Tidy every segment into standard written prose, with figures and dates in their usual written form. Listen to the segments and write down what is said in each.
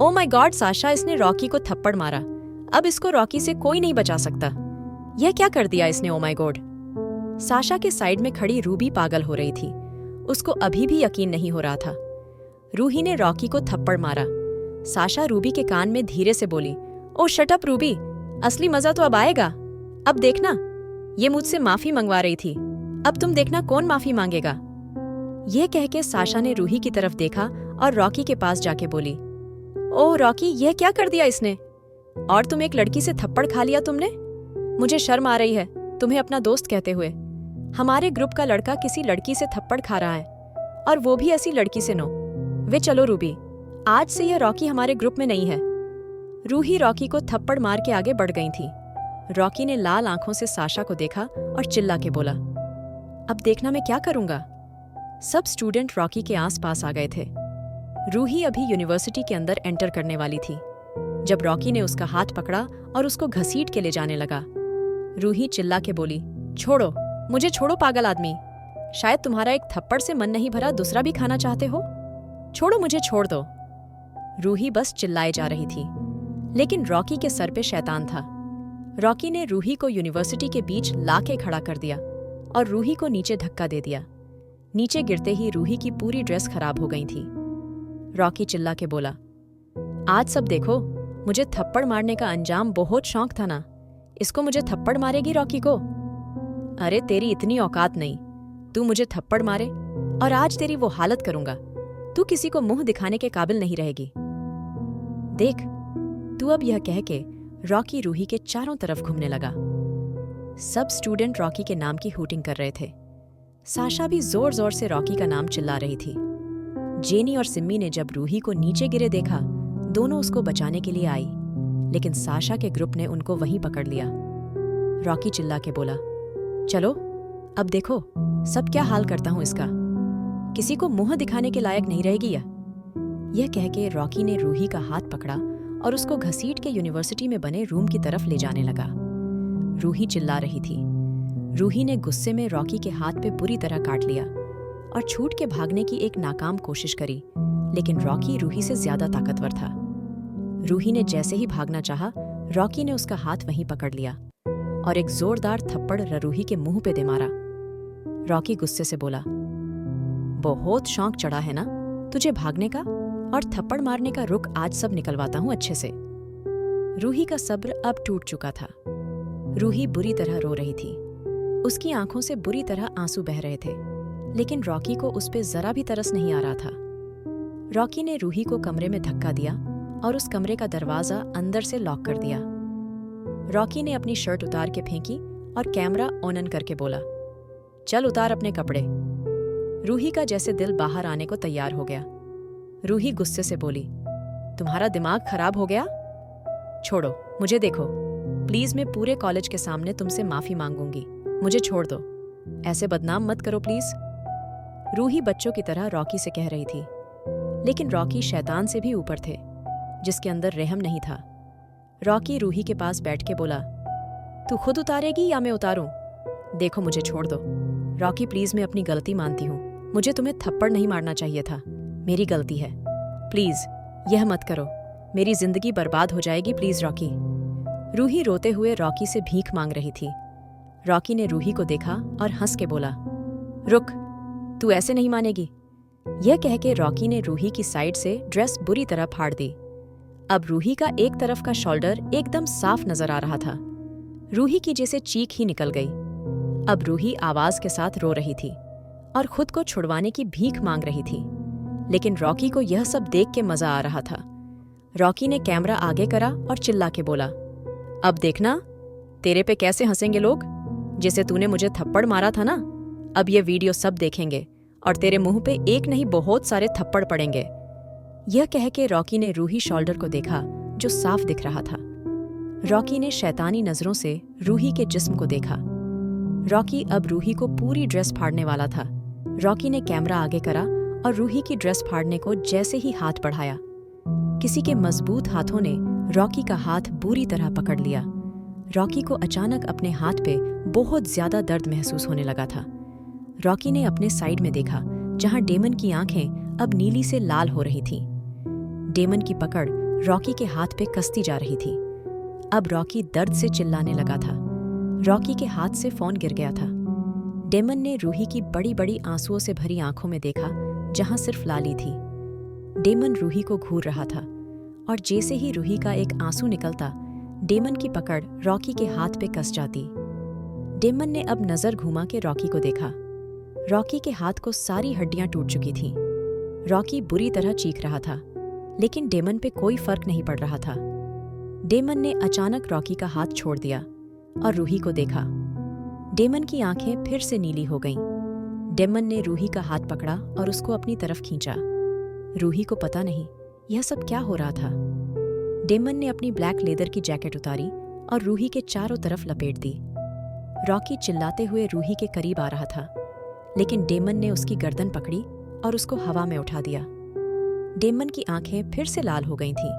Oh my God Sasha, इसने Rocky को थप्पड़ मारा। अब इसको रॉकी से कोई नहीं बचा सकता। यह क्या कर दिया इसने, ओ माय गॉड। साशा के साइड में खड़ी रूबी पागल हो रही थी। उसको अभी भी यकीन नहीं हो रहा था। रूही ने रॉकी को थप्पड़ मारा। साशा रूबी के कान में धीरे से बोली, ओ शट अप रूबी, असली मजा तो अब आएगा। अब देखना, ये मुझसे माफी मंगवा रही थी, अब तुम देखना कौन माफी मांगेगा। यह कह के साशा ने रूही की तरफ देखा और रॉकी के पास जाके बोली, ओह रॉकी, यह क्या कर दिया इसने? और तुम एक लड़की से थप्पड़ खा लिया तुमने? मुझे शर्म आ रही है तुम्हें अपना दोस्त कहते हुए। हमारे ग्रुप का लड़का किसी लड़की से थप्पड़ खा रहा है, और वो भी ऐसी लड़की से। नो वे, चलो रूबी, आज से यह रॉकी हमारे ग्रुप में नहीं है। रूही रॉकी को थप्पड़ मार के आगे बढ़ गई थी। रॉकी ने लाल आंखों से साशा को देखा और चिल्ला के बोला, अब देखना मैं क्या करूंगा। सब स्टूडेंट रॉकी के आसपास आ गए थे। रूही अभी यूनिवर्सिटी के अंदर एंटर करने वाली थी जब रॉकी ने उसका हाथ पकड़ा और उसको घसीट के ले जाने लगा। रूही चिल्ला के बोली, छोड़ो मुझे, छोड़ो पागल आदमी, शायद तुम्हारा एक थप्पड़ से मन नहीं भरा, दूसरा भी खाना चाहते हो। छोड़ो मुझे, छोड़ दो। रूही बस चिल्लाए जा रही थी, लेकिन रॉकी के सर पे शैतान था। रॉकी ने रूही को यूनिवर्सिटी के बीच लाके खड़ा कर दिया और रूही को नीचे धक्का दे दिया। नीचे गिरते ही रूही की पूरी ड्रेस खराब हो गई थी। रॉकी चिल्ला के बोला, आज सब देखो, मुझे थप्पड़ मारने का अंजाम बहुत शौक था ना, इसको मुझे थप्पड़ मारेगी रॉकी को? अरे तेरी इतनी औकात नहीं, तू मुझे थप्पड़ मारे, और आज तेरी वो हालत करूंगा, तू किसी को मुंह दिखाने के काबिल नहीं रहेगी। देख तू, अब यह कह के रॉकी रूही के चारों तरफ घूमने लगा। सब स्टूडेंट रॉकी के नाम की हूटिंग कर रहे थे। साशा भी जोर जोर से रॉकी का नाम चिल्ला रही थी। जेनी और सिम्मी ने जब रूही को नीचे गिरे देखा, दोनों उसको बचाने के लिए आई, लेकिन साशा के ग्रुप ने उनको वहीं पकड़ लिया। रॉकी चिल्ला के बोला, चलो अब देखो सब क्या हाल करता हूं इसका, किसी को मुंह दिखाने के लायक नहीं रहेगी यह कह के रॉकी ने रूही का हाथ पकड़ा और उसको घसीट के यूनिवर्सिटी में बने रूम की तरफ ले जाने लगा। रूही चिल्ला रही थी। रूही ने गुस्से में रॉकी के हाथ पे बुरी तरह काट लिया और छूट के भागने की एक नाकाम कोशिश करी, लेकिन रॉकी रूही से ज्यादा ताकतवर था। रूही ने जैसे ही भागना चाहा, रॉकी ने उसका हाथ वहीं पकड़ लिया और एक जोरदार थप्पड़ रूही के मुंह पे दे मारा। रॉकी गुस्से से बोला, बहुत शौक चढ़ा है ना तुझे भागने का और थप्पड़ मारने का, रुक आज सब निकलवाता हूं अच्छे से। रूही का सब्र अब टूट चुका था। रूही बुरी तरह रो रही थी। उसकी आंखों से बुरी तरह आंसू बह रहे थे, लेकिन रॉकी को उस पे जरा भी तरस नहीं आ रहा था। रॉकी ने रूही को कमरे में धक्का दिया और उस कमरे का दरवाजा अंदर से लॉक कर दिया। रॉकी ने अपनी शर्ट उतार के फेंकी और कैमरा ऑन करके बोला, चल उतार अपने कपड़े। रूही का जैसे दिल बाहर आने को तैयार हो गया। रूही गुस्से से बोली, तुम्हारा दिमाग खराब हो गया? छोड़ो मुझे, देखो प्लीज, मैं पूरे कॉलेज के सामने तुमसे माफी मांगूंगी, मुझे छोड़ दो, ऐसे बदनाम मत करो प्लीज। रूही बच्चों की तरह रॉकी से कह रही थी, लेकिन रॉकी शैतान से भी ऊपर थे, जिसके अंदर रहम नहीं था। रॉकी रूही के पास बैठ के बोला, तू खुद उतारेगी या मैं उतारूं? देखो मुझे छोड़ दो। रॉकी प्लीज, मैं अपनी गलती मानती हूँ, मुझे तुम्हें थप्पड़ नहीं मारना चाहिए था, मेरी गलती है, प्लीज यह मत करो, मेरी जिंदगी बर्बाद हो जाएगी प्लीज रॉकी। रूही रोते हुए रॉकी से भीख मांग रही थी। रॉकी ने रूही को देखा और हंस के बोला, रुक, तू ऐसे नहीं मानेगी। यह कह के रॉकी ने रूही की साइड से ड्रेस बुरी तरह फाड़ दी। अब रूही का एक तरफ का शोल्डर एकदम साफ नजर आ रहा था। रूही की जैसे चीख ही निकल गई। अब रूही आवाज के साथ रो रही थी और खुद को छुड़वाने की भीख मांग रही थी, लेकिन रॉकी को यह सब देख के मजा आ रहा था। रॉकी ने कैमरा आगे करा और चिल्ला के बोला, अब देखना तेरे पे कैसे हंसेंगे लोग, जैसे तूने मुझे थप्पड़ मारा था ना। अब ये वीडियो सब देखेंगे और तेरे मुंह पे एक नहीं बहुत सारे थप्पड़ पड़ेंगे। यह कह के रॉकी ने रूही शोल्डर को देखा जो साफ दिख रहा था। रॉकी ने शैतानी नजरों से रूही के जिस्म को देखा। रॉकी अब रूही को पूरी ड्रेस फाड़ने वाला था। रॉकी ने कैमरा आगे करा और रूही की ड्रेस फाड़ने को जैसे ही हाथ बढ़ाया, किसी के मजबूत हाथों ने रॉकी का हाथ बुरी तरह पकड़ लिया। रॉकी को अचानक अपने हाथ पे बहुत ज्यादा दर्द महसूस होने लगा था। रॉकी ने अपने साइड में देखा, जहां डेमन की आंखें अब नीली से लाल हो रही थीं। डेमन की पकड़ रॉकी के हाथ पे कसती जा रही थी। अब रॉकी दर्द से चिल्लाने लगा था। रॉकी के हाथ से फोन गिर गया था। डेमन ने रूही की बड़ी बड़ी आंसुओं से भरी आंखों में देखा, जहां सिर्फ लाली थी। डेमन रूही को घूर रहा था और जैसे ही रूही का एक आंसू निकलता, डेमन की पकड़ रॉकी के हाथ पे कस जाती। डेमन ने अब नजर घुमा के रॉकी को देखा। रॉकी के हाथ को सारी हड्डियां टूट चुकी थीं। रॉकी बुरी तरह चीख रहा था, लेकिन डेमन पे कोई फर्क नहीं पड़ रहा था। डेमन ने अचानक रॉकी का हाथ छोड़ दिया और रूही को देखा। डेमन की आंखें फिर से नीली हो गईं। डेमन ने रूही का हाथ पकड़ा और उसको अपनी तरफ खींचा। रूही को पता नहीं यह सब क्या हो रहा था। डेमन ने अपनी ब्लैक लेदर की जैकेट उतारी और रूही के चारों तरफ लपेट दी। रॉकी चिल्लाते हुए रूही के करीब आ रहा था, लेकिन डेमन ने उसकी गर्दन पकड़ी और उसको हवा में उठा दिया। डेमन की आंखें फिर से लाल हो गई थीं।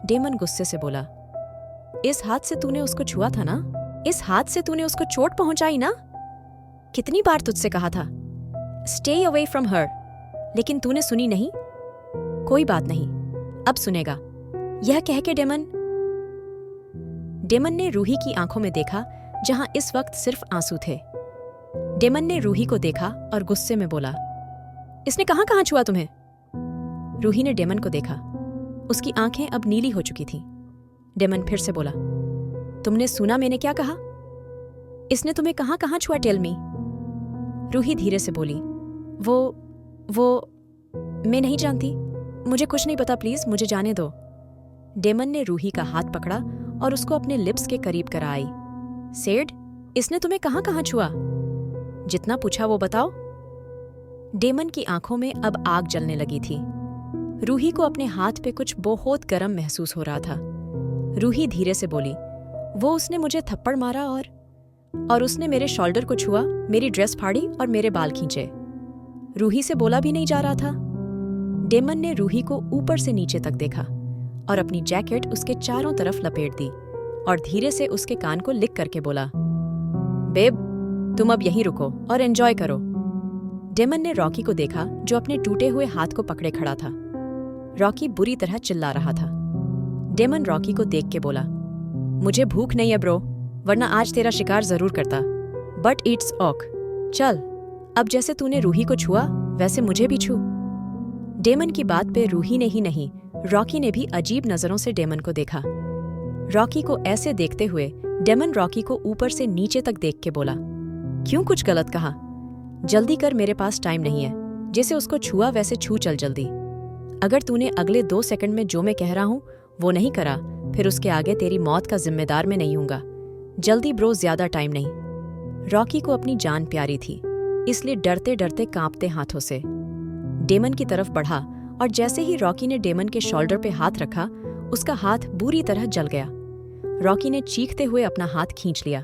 डेमन गुस्से से बोला, इस हाथ से तूने उसको छुआ था ना? इस हाथ से तूने उसको चोट पहुंचाई ना? कितनी बार तुझसे कहा था, स्टे अवे फ्रॉम हर, लेकिन तूने सुनी नहीं। कोई बात नहीं, अब सुनेगा। यह कह के डेमन ने रूही की आंखों में देखा, जहां इस वक्त सिर्फ आंसू थे। डेमन ने रूही को देखा और गुस्से में बोला, इसने कहां कहां छुआ तुम्हें? रूही ने डेमन को देखा। उसकी आंखें अब नीली हो चुकी थीं। डेमन फिर से बोला, तुमने सुना मैंने क्या कहा? इसने तुम्हें कहां कहां छुआ? Tell me. रूही धीरे से बोली, वो मैं नहीं जानती, मुझे कुछ नहीं पता, प्लीज मुझे जाने दो। डेमन ने रूही का हाथ पकड़ा और उसको अपने लिप्स के करीब कराई। सेड, इसने तुम्हें कहां कहां छुआ? जितना पूछा वो बताओ। डेमन की आंखों में अब आग जलने लगी थी। रूही को अपने हाथ पे कुछ बहुत गर्म महसूस हो रहा था। रूही धीरे से बोली, वो उसने मुझे थप्पड़ मारा और उसने मेरे शोल्डर को छुआ, मेरी ड्रेस फाड़ी और मेरे बाल खींचे। रूही से बोला भी नहीं जा रहा था। डेमन ने रूही को ऊपर से नीचे तक देखा और अपनी जैकेट उसके चारों तरफ लपेट दी और धीरे से उसके कान को लिक करके बोला, बेब, तुम अब यहीं रुको और एंजॉय करो। डेमन ने रॉकी को देखा, जो अपने टूटे हुए हाथ को पकड़े खड़ा था। रॉकी बुरी तरह चिल्ला रहा था। डेमन रॉकी को देख के बोला, मुझे भूख नहीं है ब्रो, वरना आज तेरा शिकार जरूर करता, बट इट्स ऑक। चल, अब जैसे तूने रूही को छुआ वैसे मुझे भी छू। डेमन की बात पे रूही ने ही नहीं, रॉकी ने भी अजीब नजरों से डेमन को देखा। रॉकी को ऐसे देखते हुए डेमन रॉकी को ऊपर से नीचे तक देख के बोला, क्यों कुछ गलत कहा? जल्दी कर, मेरे पास टाइम नहीं है। जैसे उसको छुआ वैसे छू चल जल्दी। अगर तूने अगले 2 सेकंड में जो मैं कह रहा हूं वो नहीं करा, फिर उसके आगे तेरी मौत का जिम्मेदार मैं नहीं हूंगा। जल्दी ब्रो, ज्यादा टाइम नहीं। रॉकी को अपनी जान प्यारी थी, इसलिए डरते डरते कांपते हाथों से डेमन की तरफ बढ़ा और जैसे ही रॉकी ने डेमन के शोल्डर पे हाथ रखा, उसका हाथ बुरी तरह जल गया। रॉकी ने चीखते हुए अपना हाथ खींच लिया।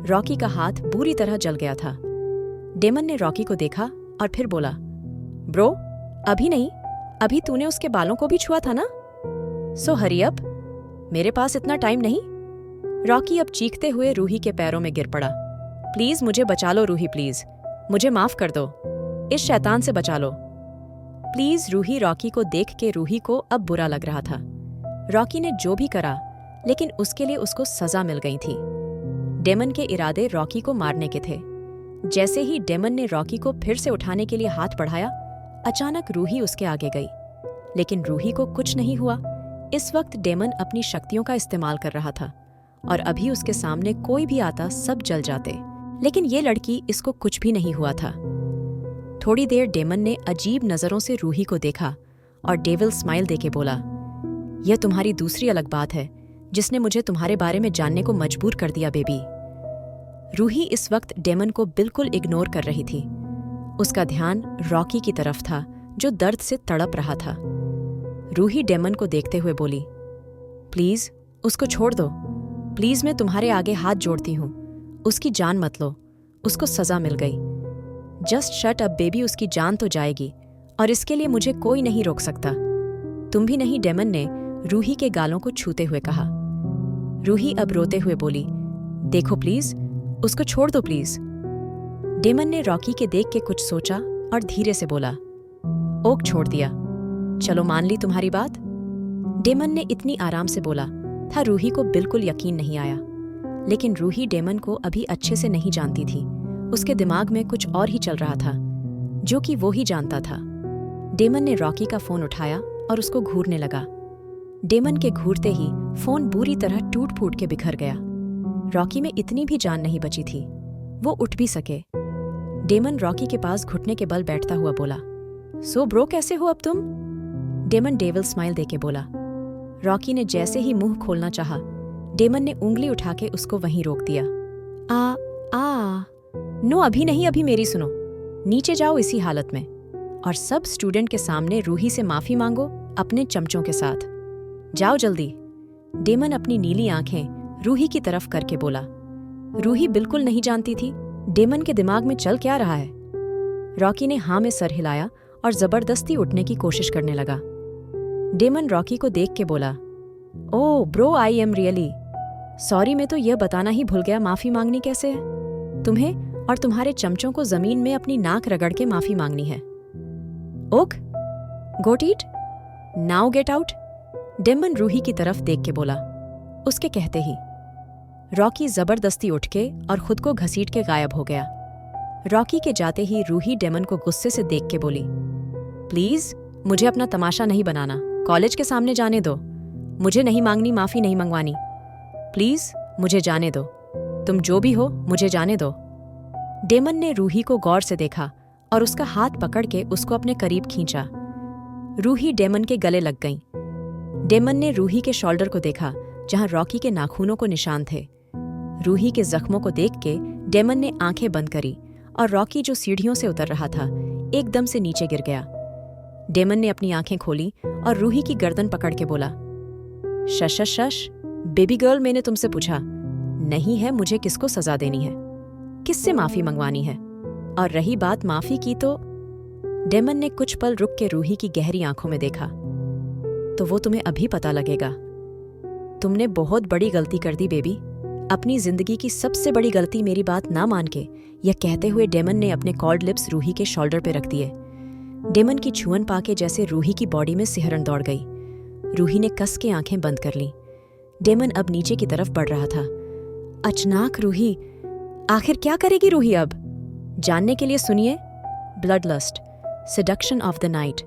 रॉकी का हाथ बुरी तरह जल गया था। डेमन ने रॉकी को देखा और फिर बोला, ब्रो, अभी नहीं, अभी तूने उसके बालों को भी छुआ था ना? सो हरी अप, मेरे पास इतना टाइम नहीं। रॉकी अब चीखते हुए रूही के पैरों में गिर पड़ा। प्लीज मुझे बचा लो रूही, प्लीज मुझे माफ कर दो, इस शैतान से बचा लो प्लीज। रूही रॉकी को देख के रूही को अब बुरा लग रहा था। रॉकी ने जो भी करा, लेकिन उसके लिए उसको सजा मिल गई थी। डेमन के इरादे रॉकी को मारने के थे। जैसे ही डेमन ने रॉकी को फिर से उठाने के लिए हाथ बढ़ाया, अचानक रूही उसके आगे गई, लेकिन रूही को कुछ नहीं हुआ। इस वक्त डेमन अपनी शक्तियों का इस्तेमाल कर रहा था और अभी उसके सामने कोई भी आता सब जल जाते, लेकिन ये लड़की, इसको कुछ भी नहीं हुआ था। थोड़ी देर डेमन ने अजीब नजरों से रूही को देखा और डेविल स्माइल देके बोला, यह तुम्हारी दूसरी अलग बात है जिसने मुझे तुम्हारे बारे में जानने को मजबूर कर दिया बेबी। रूही इस वक्त डेमन को बिल्कुल इग्नोर कर रही थी। उसका ध्यान रॉकी की तरफ था, जो दर्द से तड़प रहा था। रूही डेमन को देखते हुए बोली, प्लीज उसको छोड़ दो, प्लीज मैं तुम्हारे आगे हाथ जोड़ती हूँ, उसकी जान मत लो, उसको सजा मिल गई। जस्ट शट अप बेबी, उसकी जान तो जाएगी और इसके लिए मुझे कोई नहीं रोक सकता। तुम भी नहीं, डेमन ने रूही के गालों को छूते हुए कहा। रूही अब रोते हुए बोली, देखो प्लीज, उसको छोड़ दो प्लीज। डेमन ने रॉकी के देख के कुछ सोचा और धीरे से बोला, ओक छोड़ दिया, चलो मान ली तुम्हारी बात। डेमन ने इतनी आराम से बोला था रूही को बिल्कुल यकीन नहीं आया। लेकिन रूही डेमन को अभी अच्छे से नहीं जानती थी। उसके दिमाग में कुछ और ही चल रहा था जो कि वो ही जानता था। डेमन ने रॉकी का फोन उठाया और उसको घूरने लगा। डेमन के घूरते ही फोन बुरी तरह टूट फूट के बिखर गया। रॉकी में इतनी भी जान नहीं बची थी, वो उठ भी सके। डेमन रॉकी के पास घुटने के बल बैठता हुआ बोला, सो ब्रो कैसे हो अब तुम? डेमन डेविल स्माइल देके बोला। रॉकी ने जैसे ही मुंह खोलना चाहा, डेमन ने उंगली उठा के उसको वहीं रोक दिया। नो अभी नहीं, अभी मेरी सुनो। नीचे जाओ इसी हालत में और सब स्टूडेंट के सामने रूही से माफी मांगो अपने चमचों के साथ। जाओ जल्दी। डेमन अपनी नीली आंखें रूही की तरफ करके बोला। रूही बिल्कुल नहीं जानती थी डेमन के दिमाग में चल क्या रहा है। रॉकी ने हाँ में सर हिलाया और जबरदस्ती उठने की कोशिश करने लगा। डेमन रॉकी को देख के बोला, oh bro I am really sorry, मैं तो यह बताना ही भूल गया माफी मांगनी कैसे है। तुम्हें और तुम्हारे चमचों को जमीन में अपनी नाक रगड़ के माफी मांगनी है। Okay got it now get out. Demon Roohi की तरफ देख के बोला। उसके कहते ही रॉकी जबरदस्ती उठ के और खुद को घसीट के गायब हो गया। रॉकी के जाते ही रूही डेमन को गुस्से से देख के बोली, प्लीज मुझे अपना तमाशा नहीं बनाना, कॉलेज के सामने जाने दो। मुझे नहीं मांगनी, माफी नहीं मंगवानी। प्लीज मुझे जाने दो, तुम जो भी हो मुझे जाने दो। डेमन ने रूही को गौर से देखा और उसका हाथ पकड़ के उसको अपने करीब खींचा। रूही डेमन के गले लग गई। डेमन ने रूही के शोल्डर को देखा जहां रॉकी के नाखूनों को निशान थे। रूही के जख्मों को देख के डेमन ने आंखें बंद करी और रॉकी जो सीढ़ियों से उतर रहा था एकदम से नीचे गिर गया। डेमन ने अपनी आंखें खोली और रूही की गर्दन पकड़ के बोला, शश शश शश बेबी गर्ल, मैंने तुमसे पूछा नहीं है मुझे किसको सजा देनी है, किससे माफी मंगवानी है। और रही बात माफी की तो डेमन ने कुछ पल रुक के रूही की गहरी आंखों में देखा। तो वो तुम्हें अभी पता लगेगा। तुमने बहुत बड़ी गलती कर दी बेबी, अपनी जिंदगी की सबसे बड़ी गलती मेरी बात ना मान के। यह कहते हुए डेमन ने अपने कॉल्ड लिप्स रूही के शोल्डर पे रख दिए। डेमन की छुअन पाके जैसे रूही की बॉडी में सिहरन दौड़ गई। रूही ने कस के आंखें बंद कर ली। डेमन अब नीचे की तरफ बढ़ रहा था। अचानक रूही, आखिर क्या करेगी रूही अब? जानने के लिए सुनिए blood lust, seduction of the night.